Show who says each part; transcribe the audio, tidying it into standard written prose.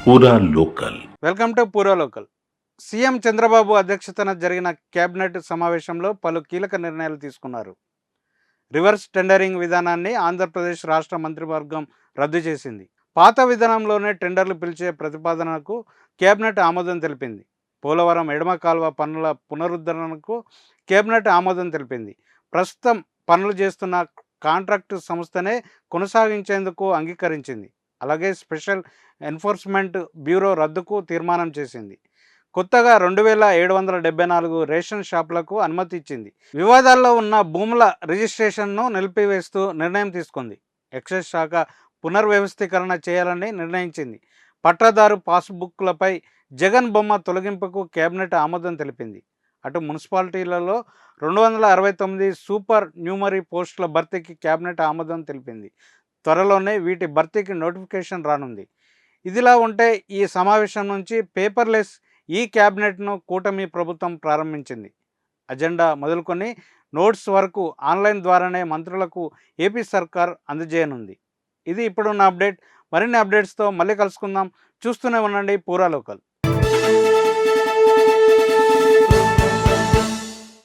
Speaker 1: పూరా local.
Speaker 2: Welcome to పూరా local. CM Chandrababu అధ్యక్షతన జరిగిన కేబినెట్ సమావేశంలో పలు కీలక నిర్ణయాలు తీసుకున్నారు. రివర్స్ టెండరింగ్ విధానాన్ని ఆంధ్రప్రదేశ్ రాష్ట్ర మంత్రివర్గం రద్దు చేసింది. పాత విధానంలోనే టెండర్లు పిలిచే ప్రతిపాదనకు కేబినెట్ ఆమోదం తెలిపింది. పోలవరం ఎడమ కాల్వ పనుల పునరుద్ధరణకు కేబినెట్ ఆమోదం తెలిపింది. ప్రస్తుతం పనులు చేస్తున్న కాంట్రాక్టు సంస్థనే కొనసాగించేందుకు అంగీకరించింది. అలాగే స్పెషల్ ఎన్ఫోర్స్మెంట్ బ్యూరో రద్దుకు తీర్మానం చేసింది. కొత్తగా 2774 రేషన్ షాపులకు అనుమతి ఇచ్చింది. వివాదాల్లో ఉన్న భూముల రిజిస్ట్రేషన్ను నిలిపివేస్తూ నిర్ణయం తీసుకుంది. ఎక్సైజ్ శాఖ పునర్వ్యవస్థీకరణ చేయాలని నిర్ణయించింది. పట్టాదారు పాస్బుక్లపై జగన్ బొమ్మ తొలగింపుకు కేబినెట్ ఆమోదం తెలిపింది. అటు మున్సిపాలిటీలలో 269 సూపర్ న్యూమరీ పోస్టుల భర్తీకి కేబినెట్ ఆమోదం తెలిపింది. త్వరలోనే వీటి భర్తీకి నోటిఫికేషన్ రానుంది. ఇదిలా ఉంటే ఈ సమావేశం నుంచి పేపర్లెస్ ఈ క్యాబినెట్ను కూటమి ప్రభుత్వం ప్రారంభించింది. అజెండా మొదలుకొని నోట్స్ వరకు ఆన్లైన్ ద్వారానే మంత్రులకు ఏపీ సర్కార్ అందజేయనుంది. ఇది ఇప్పుడున్న అప్డేట్. మరిన్ని అప్డేట్స్తో మళ్ళీ కలుసుకుందాం. చూస్తూనే ఉండండి పూరా లోకల్.